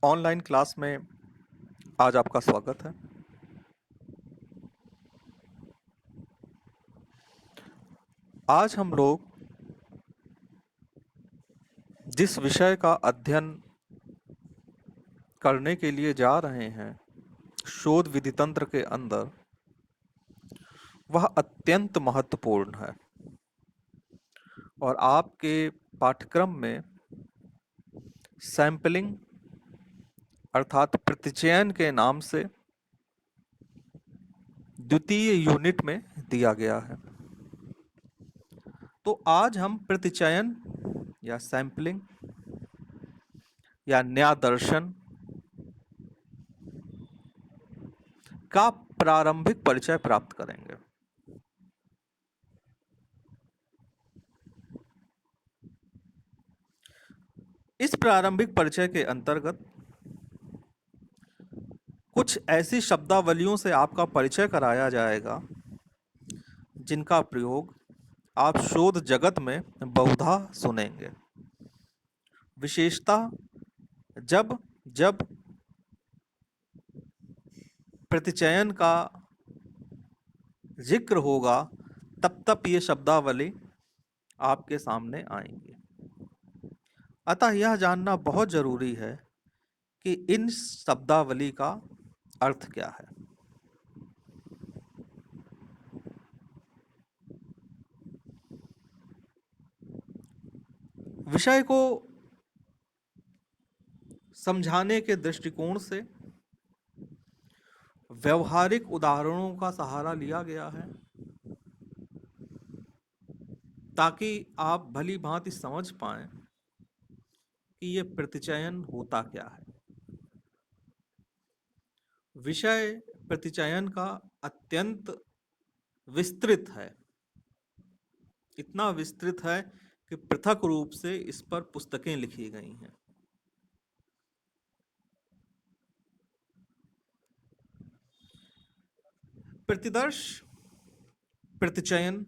Online class में आज आपका स्वागत है। आज हम लोग जिस विषय का अध्ययन करने के लिए जा रहे हैं शोध विधि तंत्र के अंदर, वह अत्यंत महत्वपूर्ण है और आपके पाठ्यक्रम में सैंपलिंग अर्थात प्रतिचयन के नाम से द्वितीय यूनिट में दिया गया है। तो आज हम प्रतिचयन या सैंपलिंग या न्याय दर्शन का प्रारंभिक परिचय प्राप्त करेंगे। इस प्रारंभिक परिचय के अंतर्गत कुछ ऐसी शब्दावलियों से आपका परिचय कराया जाएगा जिनका प्रयोग आप शोध जगत में बहुधा सुनेंगे। विशेषतः जब जब प्रतिचयन का जिक्र होगा तब तब ये शब्दावली आपके सामने आएंगी। अतः यह जानना बहुत जरूरी है कि इन शब्दावली का अर्थ क्या है। विषय को समझाने के दृष्टिकोण से व्यवहारिक उदाहरणों का सहारा लिया गया है ताकि आप भली भांति समझ पाएं कि ये प्रतिचयन होता क्या है। विषय प्रतिचयन का अत्यंत विस्तृत है, इतना विस्तृत है कि पृथक रूप से इस पर पुस्तकें लिखी गई हैं। प्रतिदर्श, प्रतिचयन,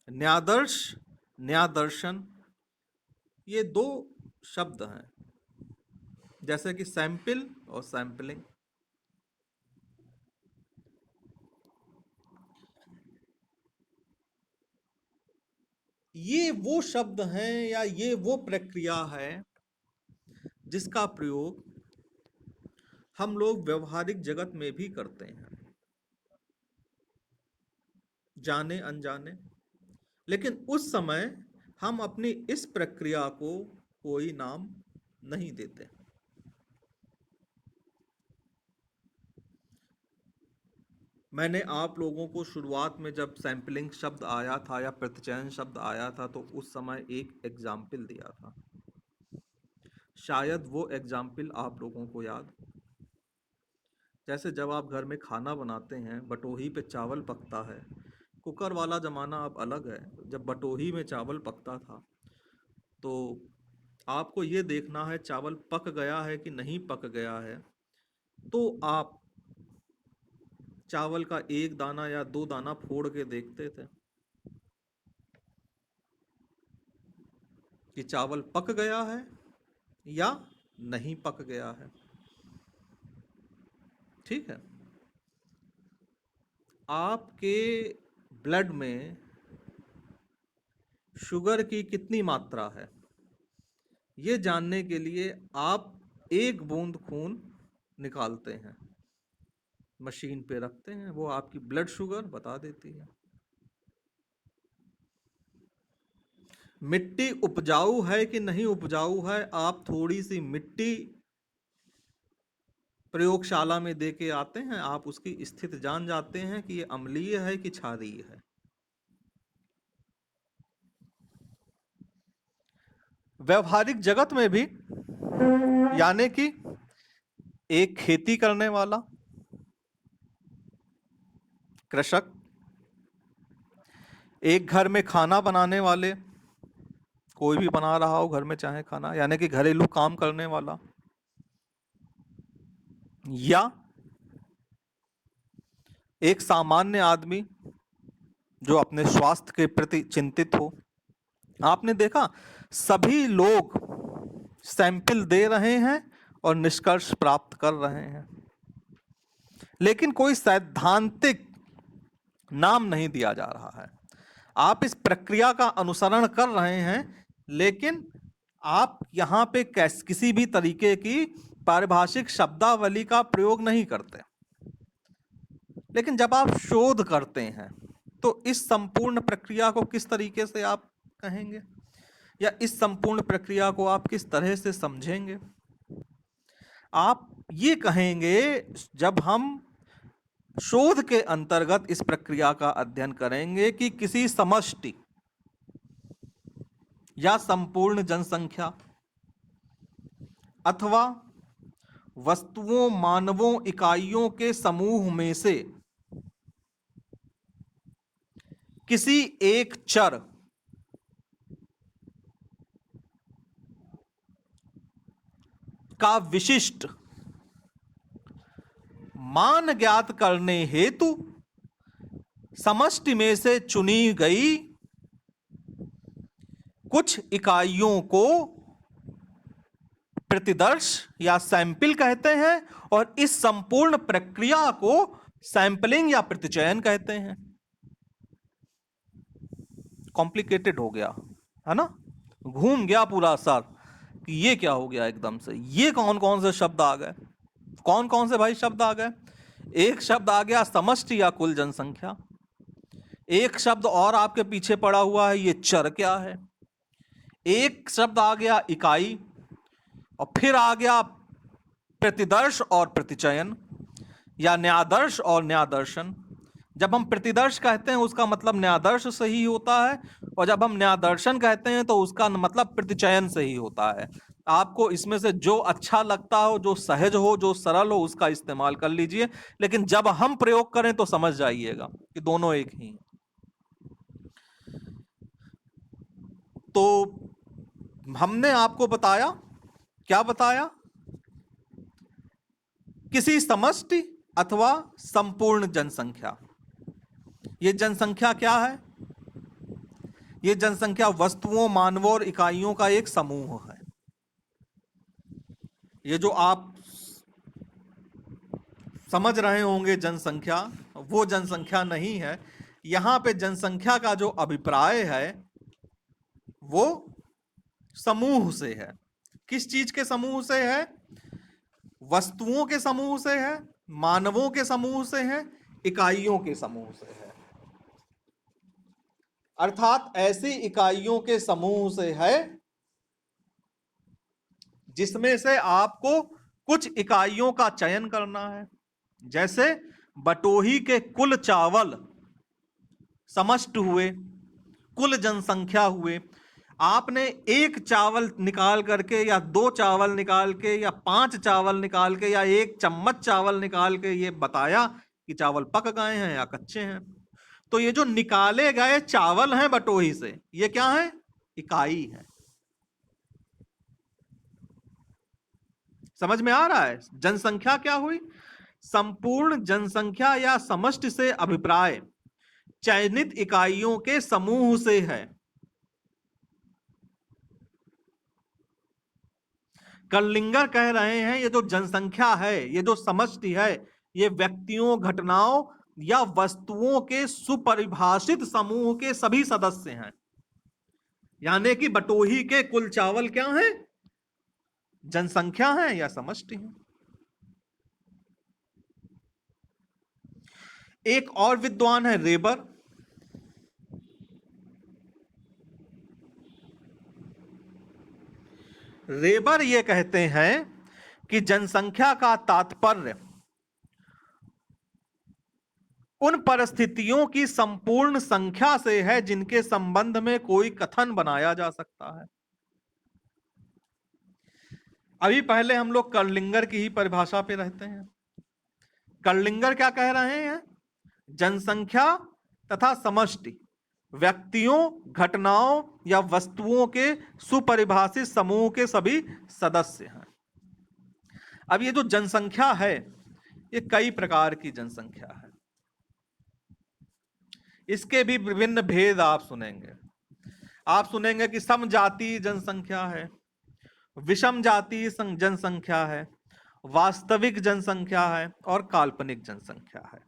न्यादर्श, न्यादर्शन, ये दो शब्द हैं, जैसे कि सैंपल और सैंपलिंग। ये वो शब्द हैं या ये वो प्रक्रिया है जिसका प्रयोग हम लोग व्यवहारिक जगत में भी करते हैं, जाने अनजाने। लेकिन उस समय हम अपनी इस प्रक्रिया को कोई नाम नहीं देते। मैंने आप लोगों को शुरुआत में जब सैंपलिंग शब्द आया था या प्रतिचयन शब्द आया था तो उस समय एक एग्जाम्पल दिया था। शायद वो एग्जाम्पल आप लोगों को याद, जैसे जब आप घर में खाना बनाते हैं, बटोही पे चावल पकता है। कुकर वाला ज़माना अब अलग है। जब बटोही में चावल पकता था तो आपको ये देखना है चावल पक गया है कि नहीं पक गया है। तो आप चावल का एक दाना या दो दाना फोड़ के देखते थे कि चावल पक गया है या नहीं पक गया है। ठीक है। आपके ब्लड में शुगर की कितनी मात्रा है, ये जानने के लिए आप एक बूंद खून निकालते हैं, मशीन पे रखते हैं, वो आपकी ब्लड शुगर बता देती है। मिट्टी उपजाऊ है कि नहीं उपजाऊ है, आप थोड़ी सी मिट्टी प्रयोगशाला में दे के आते हैं, आप उसकी स्थिति जान जाते हैं कि ये अम्लीय है कि क्षारीय है। व्यवहारिक जगत में भी, यानी कि एक खेती करने वाला कृषक, एक घर में खाना बनाने वाले, कोई भी बना रहा हो घर में चाहे खाना, यानी कि घरेलू काम करने वाला, या एक सामान्य आदमी जो अपने स्वास्थ्य के प्रति चिंतित हो। आपने देखा सभी लोग सैंपल दे रहे हैं और निष्कर्ष प्राप्त कर रहे हैं, लेकिन कोई सैद्धांतिक नाम नहीं दिया जा रहा है। आप इस प्रक्रिया का अनुसरण कर रहे हैं, लेकिन आप यहाँ पे किसी भी तरीके की पारिभाषिक शब्दावली का प्रयोग नहीं करते। लेकिन जब आप शोध करते हैं तो इस संपूर्ण प्रक्रिया को किस तरीके से आप कहेंगे, या इस संपूर्ण प्रक्रिया को आप किस तरह से समझेंगे? आप ये कहेंगे, जब हम शोध के अंतर्गत इस प्रक्रिया का अध्ययन करेंगे, कि किसी समष्टि या संपूर्ण जनसंख्या अथवा वस्तुओं, मानवों, इकाइयों के समूह में से किसी एक चर का विशिष्ट मान ज्ञात करने हेतु समष्टि में से चुनी गई कुछ इकाइयों को प्रतिदर्श या सैंपल कहते हैं, और इस संपूर्ण प्रक्रिया को सैंपलिंग या प्रतिचयन कहते हैं। कॉम्प्लिकेटेड हो गया है ना, घूम गया पूरा सर कि ये क्या हो गया एकदम से। ये कौन कौन से शब्द आ गए, कौन कौन से भाई शब्द आ गए? एक शब्द आ गया समष्टि या कुल जनसंख्या, एक शब्द और आपके पीछे पड़ा हुआ है, ये चर क्या है, एक शब्द आ गया इकाई, और फिर आ गया प्रतिदर्श और प्रतिचयन, या न्यादर्श और न्यादर्शन। जब हम प्रतिदर्श कहते हैं उसका मतलब न्यादर्श से ही होता है, और जब हम न्यादर्शन कहते हैं तो उसका मतलब प्रतिचयन से ही होता है। आपको इसमें से जो अच्छा लगता हो, जो सहज हो, जो सरल हो, उसका इस्तेमाल कर लीजिए, लेकिन जब हम प्रयोग करें तो समझ जाइएगा कि दोनों एक ही हैं। तो हमने आपको बताया, क्या बताया? किसी समष्टि अथवा संपूर्ण जनसंख्या। ये जनसंख्या क्या है? ये जनसंख्या वस्तुओं, मानवों और इकाइयों का एक समूह है। ये जो आप समझ रहे होंगे जनसंख्या, वो जनसंख्या नहीं है। यहां पे जनसंख्या का जो अभिप्राय है वो समूह से है। किस चीज के समूह से है? वस्तुओं के समूह से है, मानवों के समूह से है, इकाइयों के समूह से है। अर्थात ऐसी इकाइयों के समूह से है जिसमें से आपको कुछ इकाइयों का चयन करना है। जैसे बटोही के कुल चावल समष्टि हुए, कुल जनसंख्या हुए। आपने एक चावल निकाल करके, या दो चावल निकाल के, या 5 चावल निकाल के, या एक चम्मच चावल निकाल के ये बताया कि चावल पक गए हैं या कच्चे हैं। तो ये जो निकाले गए चावल हैं बटोही से, ये क्या है? इकाई है। समझ में आ रहा है? जनसंख्या क्या हुई? संपूर्ण जनसंख्या या समष्टि से अभिप्राय चयनित इकाइयों के समूह से है। कर्लिंगर कह रहे हैं ये जो जनसंख्या है, ये जो समष्टि है, ये व्यक्तियों, घटनाओं या वस्तुओं के सुपरिभाषित समूह के सभी सदस्य हैं। यानी कि बटोही के कुल चावल क्या हैं? जनसंख्या है या समष्टि है। एक और विद्वान है रेबर। रेबर ये कहते हैं कि जनसंख्या का तात्पर्य उन परिस्थितियों की संपूर्ण संख्या से है जिनके संबंध में कोई कथन बनाया जा सकता है। अभी पहले हम लोग कर्लिंगर की ही परिभाषा पे रहते हैं। कर्लिंगर क्या कह रहे हैं? जनसंख्या तथा समष्टि व्यक्तियों, घटनाओं या वस्तुओं के सुपरिभाषित समूह के सभी सदस्य हैं। अब ये जो जनसंख्या है, ये कई प्रकार की जनसंख्या है। इसके भी विभिन्न भेद आप सुनेंगे। आप सुनेंगे कि समजातीय जनसंख्या है, विषम जातीय जनसंख्या है, वास्तविक जनसंख्या है और काल्पनिक जनसंख्या है।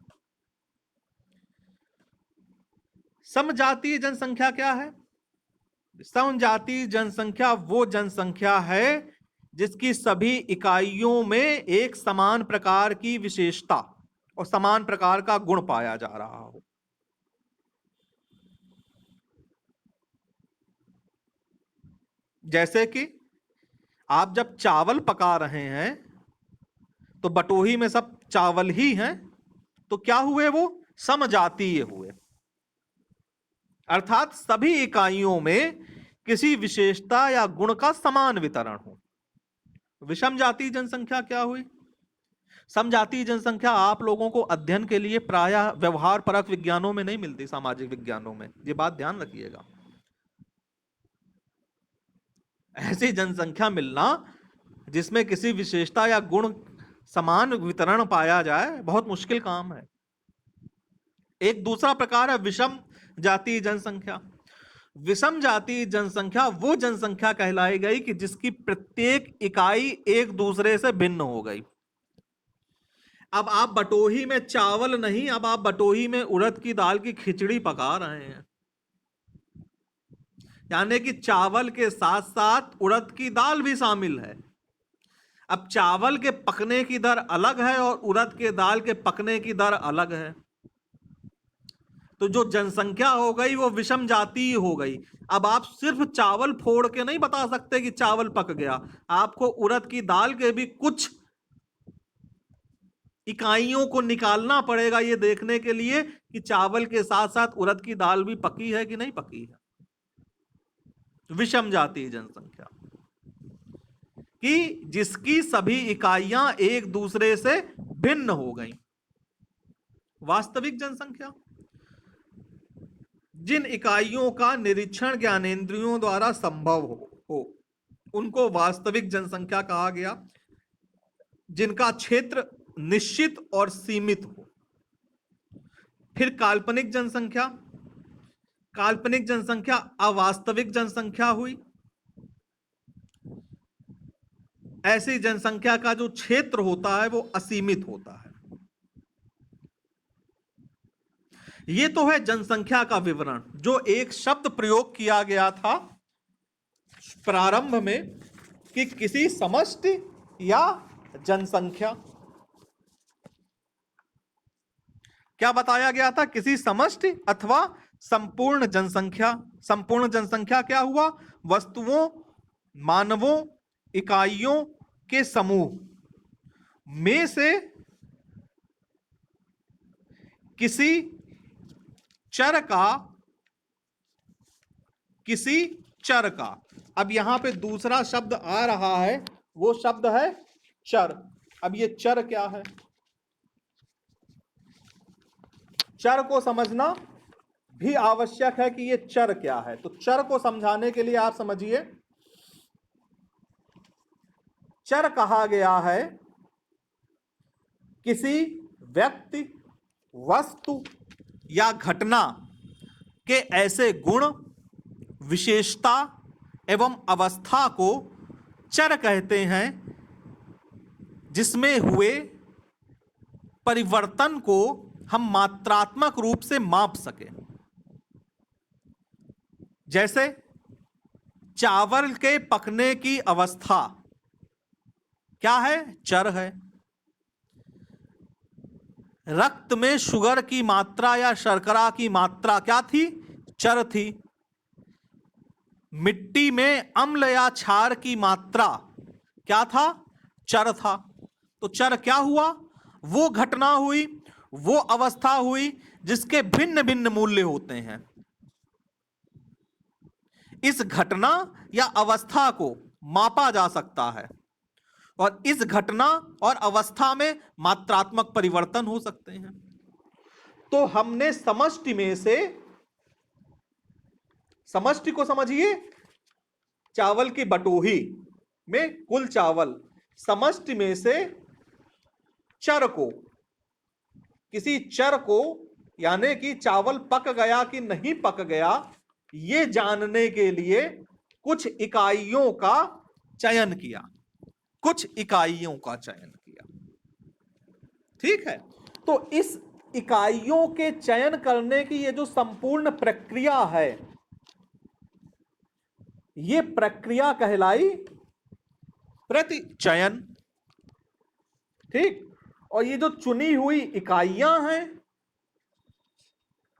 समजातीय जनसंख्या क्या है? समजातीय जनसंख्या वो जनसंख्या है जिसकी सभी इकाइयों में एक समान प्रकार की विशेषता और समान प्रकार का गुण पाया जा रहा हो। जैसे कि आप जब चावल पका रहे हैं तो बटोही में सब चावल ही हैं, तो क्या हुए? वो समजातीय हुए, अर्थात सभी इकाइयों में किसी विशेषता या गुण का समान वितरण हो। विषम जातीय जनसंख्या क्या हुई? समजातीय जनसंख्या आप लोगों को अध्ययन के लिए प्रायः व्यवहार परक विज्ञानों में नहीं मिलती, सामाजिक विज्ञानों में, ये बात ध्यान रखिएगा। ऐसी जनसंख्या मिलना जिसमें किसी विशेषता या गुण समान वितरण पाया जाए बहुत मुश्किल काम है। एक दूसरा प्रकार है विषम जातीय जनसंख्या। विषम जातीय जनसंख्या वो जनसंख्या कहलाई गई कि जिसकी प्रत्येक इकाई एक दूसरे से भिन्न हो गई। अब आप बटोही में चावल नहीं, अब आप बटोही में उड़द की दाल की खिचड़ी पका रहे हैं, यानी कि चावल के साथ साथ उड़द की दाल भी शामिल है। अब चावल के पकने की दर अलग है और उड़द के दाल के पकने की दर अलग है, तो जो जनसंख्या हो गई वो विषम जातीय हो गई। अब आप सिर्फ चावल फोड़ के नहीं बता सकते कि चावल पक गया, आपको उड़द की दाल के भी कुछ इकाइयों को निकालना पड़ेगा ये देखने के लिए कि चावल के साथ साथ उड़द की दाल भी पकी है कि नहीं पकी है। विषम जातीय जनसंख्या कि जिसकी सभी इकाइयां एक दूसरे से भिन्न हो गई। वास्तविक जनसंख्या, जिन इकाइयों का निरीक्षण ज्ञानेंद्रियों द्वारा संभव हो उनको वास्तविक जनसंख्या कहा गया, जिनका क्षेत्र निश्चित और सीमित हो। फिर काल्पनिक जनसंख्या, काल्पनिक जनसंख्या अवास्तविक जनसंख्या हुई। ऐसी जनसंख्या का जो क्षेत्र होता है वो असीमित होता है। ये तो है जनसंख्या का विवरण, जो एक शब्द प्रयोग किया गया था प्रारंभ में कि किसी समष्टि या जनसंख्या, क्या बताया गया था? किसी समष्टि अथवा संपूर्ण जनसंख्या। संपूर्ण जनसंख्या क्या हुआ? वस्तुओं, मानवों, इकाइयों के समूह में से किसी चर का, किसी चर का। अब यहां पे दूसरा शब्द आ रहा है, वो शब्द है चर। अब ये चर क्या है? चर को समझना भी आवश्यक है कि ये चर क्या है। तो चर को समझाने के लिए आप समझिए, चर कहा गया है किसी व्यक्ति, वस्तु या घटना के ऐसे गुण, विशेषता एवं अवस्था को चर कहते हैं जिसमें हुए परिवर्तन को हम मात्रात्मक रूप से माप सकें। जैसे चावल के पकने की अवस्था क्या है? चर है। रक्त में शुगर की मात्रा या शर्करा की मात्रा क्या थी? चर थी। मिट्टी में अम्ल या क्षार की मात्रा क्या था? चर था। तो चर क्या हुआ? वो घटना हुई, वो अवस्था हुई जिसके भिन्न भिन्न मूल्य होते हैं। इस घटना या अवस्था को मापा जा सकता है और इस घटना और अवस्था में मात्रात्मक परिवर्तन हो सकते हैं। तो हमने समष्टि में से, समष्टि को समझिए, चावल की बटोही में कुल चावल, समष्टि में से चर को, किसी चर को, यानी कि चावल पक गया कि नहीं पक गया, ये जानने के लिए कुछ इकाइयों का चयन किया, कुछ इकाइयों का चयन किया। ठीक है, तो इस इकाइयों के चयन करने की ये जो संपूर्ण प्रक्रिया है, ये प्रक्रिया कहलाई प्रतिचयन। ठीक, और ये जो चुनी हुई इकाइयां हैं,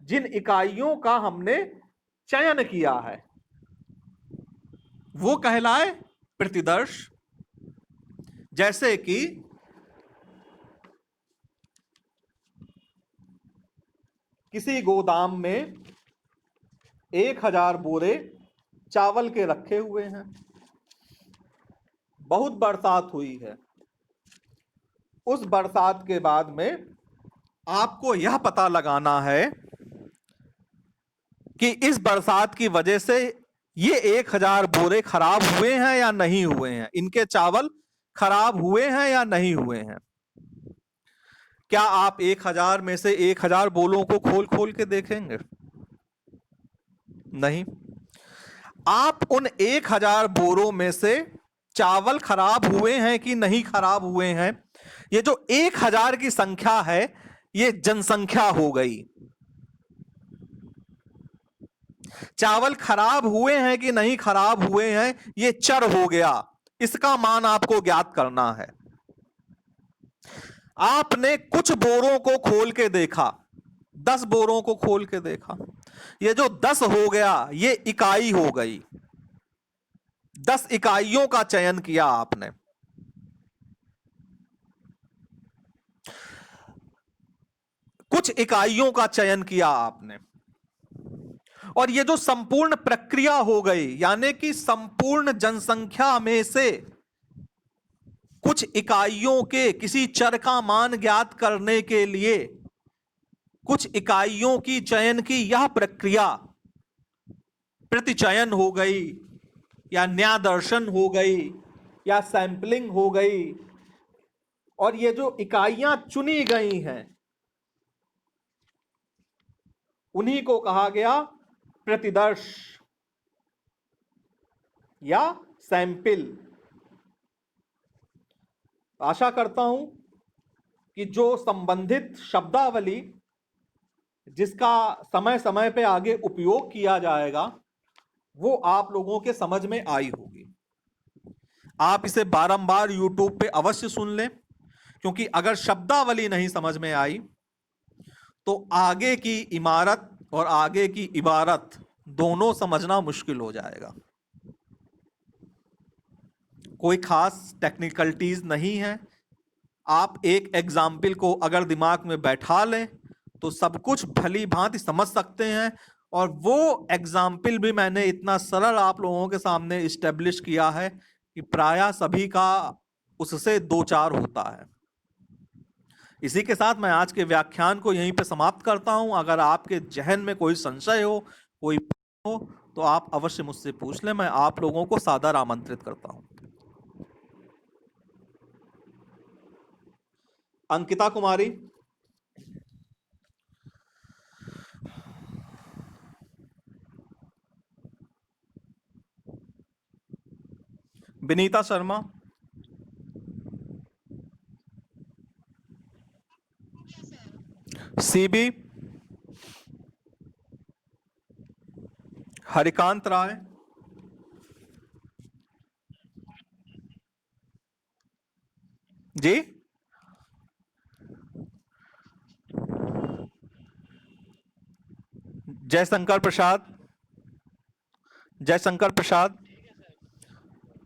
जिन इकाइयों का हमने चयन किया है, वो कहलाए प्रतिदर्श। जैसे कि किसी गोदाम में 1000 बोरे चावल के रखे हुए हैं, बहुत बरसात हुई है। उस बरसात के बाद में आपको यह पता लगाना है कि इस बरसात की वजह से ये 1000 बोरे खराब हुए हैं या नहीं हुए हैं, इनके चावल खराब हुए हैं या नहीं हुए हैं। क्या आप 1000 में से 1000 बोरों को खोल खोल के देखेंगे? नहीं। आप उन 1000 बोरों में से चावल खराब हुए हैं कि नहीं खराब हुए हैं, ये जो 1000 की संख्या है, ये जनसंख्या हो गई। चावल खराब हुए हैं कि नहीं खराब हुए हैं, ये चर हो गया। इसका मान आपको ज्ञात करना है। आपने कुछ बोरों को खोल के देखा, 10 बोरों को खोल के देखा, ये जो 10 हो गया, ये इकाई हो गई। 10 इकाइयों का चयन किया आपने। कुछ इकाइयों का चयन किया आपने, और ये जो संपूर्ण प्रक्रिया हो गई, यानी कि संपूर्ण जनसंख्या में से कुछ इकाइयों के किसी चर का मान ज्ञात करने के लिए कुछ इकाइयों की चयन की यह प्रक्रिया प्रतिचयन हो गई, या न्यायदर्शन हो गई, या सैंपलिंग हो गई। और ये जो इकाइयां चुनी गई हैं, उन्हीं को कहा गया प्रतिदर्श या सैंपल। आशा करता हूं कि जो संबंधित शब्दावली जिसका समय समय पे आगे उपयोग किया जाएगा, वो आप लोगों के समझ में आई होगी। आप इसे बारंबार YouTube पे अवश्य सुन लें, क्योंकि अगर शब्दावली नहीं समझ में आई तो आगे की इमारत और आगे की इबारत दोनों समझना मुश्किल हो जाएगा। कोई खास टेक्निकलिटीज नहीं है। आप एक एग्जाम्पल को अगर दिमाग में बैठा लें तो सब कुछ भली भांति समझ सकते हैं। और वो एग्जाम्पल भी मैंने इतना सरल आप लोगों के सामने इस्टेब्लिश किया है कि प्रायः सभी का उससे दो चार होता है। इसी के साथ मैं आज के व्याख्यान को यहीं पे समाप्त करता हूं। अगर आपके जहन में कोई संशय हो, कोई हो, तो आप अवश्य मुझसे पूछ लें। मैं आप लोगों को सादर आमंत्रित करता हूं। अंकिता कुमारी, विनीता शर्मा, सीबी, हरिकांत राय, जी, जयशंकर प्रसाद, जयशंकर प्रसाद,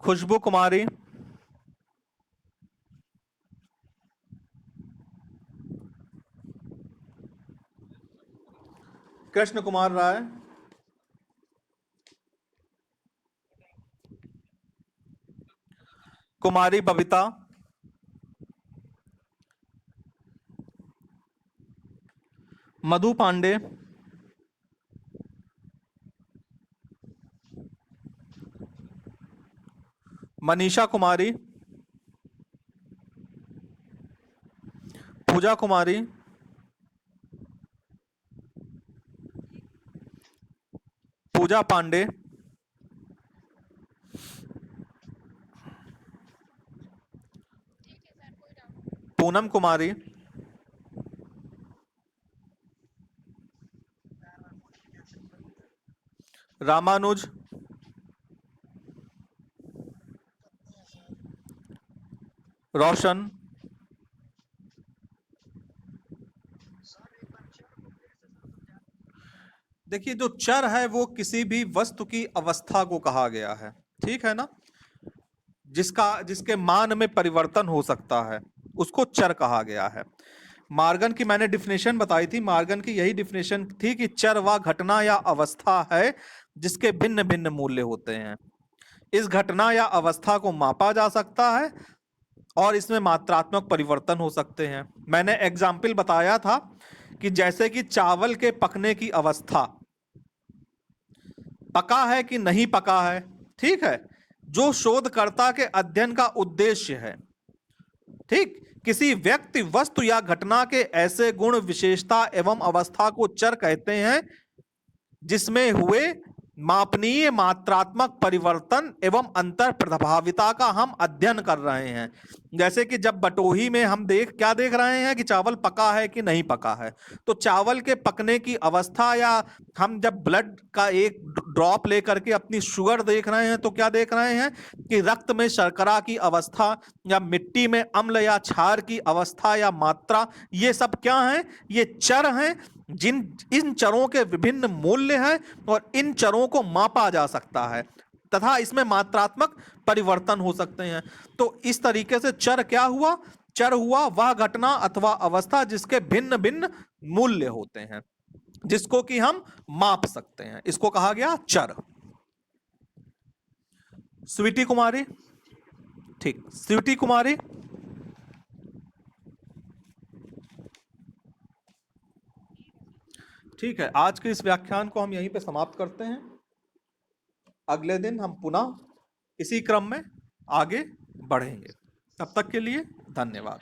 खुशबू कुमारी, कृष्ण कुमार राय, कुमारी बबीता, मधु पांडे, मनीषा कुमारी, पूजा कुमारी, पूजा पांडे, पूनम कुमारी, रामानुज, रोशन। देखिए, जो चर है वो किसी भी वस्तु की अवस्था को कहा गया है, ठीक है ना, जिसके मान में परिवर्तन हो सकता है, उसको चर कहा गया है। मार्गन की मैंने डिफिनेशन बताई थी, मार्गन की यही डिफिनेशन थी कि चर वह घटना या अवस्था है जिसके भिन्न भिन्न मूल्य होते हैं। इस घटना या अवस्था को मापा जा सकता है और इसमें मात्रात्मक परिवर्तन हो सकते हैं। मैंने एग्जाम्पल बताया था कि जैसे कि चावल के पकने की अवस्था, पका है कि नहीं पका है, ठीक है, जो शोधकर्ता के अध्ययन का उद्देश्य है, ठीक, किसी व्यक्ति, वस्तु या घटना के ऐसे गुण, विशेषता एवं अवस्था को चर कहते हैं जिसमें हुए मापनीय मात्रात्मक परिवर्तन एवं अंतर प्रभाविता का हम अध्ययन कर रहे हैं। जैसे कि जब बटोही में हम क्या देख रहे हैं कि चावल पका है कि नहीं पका है, तो चावल के पकने की अवस्था, या हम जब ब्लड का एक ड्रॉप लेकर के अपनी शुगर देख रहे हैं तो क्या देख रहे हैं कि रक्त में शर्करा की अवस्था या मिट्टी में अम्ल या क्षार की अवस्था या मात्रा, ये सब क्या है, ये चर हैं। इन चरों के विभिन्न मूल्य हैं और इन चरों को मापा जा सकता है तथा इसमें मात्रात्मक परिवर्तन हो सकते हैं। तो इस तरीके से चर क्या हुआ, चर हुआ वह घटना अथवा अवस्था जिसके भिन्न भिन्न मूल्य होते हैं, जिसको कि हम माप सकते हैं, इसको कहा गया चर। स्वीटी कुमारी, ठीक, स्वीटी कुमारी। ठीक है, आज के इस व्याख्यान को हम यहीं पे समाप्त करते हैं। अगले दिन हम पुनः इसी क्रम में आगे बढ़ेंगे। तब तक के लिए धन्यवाद।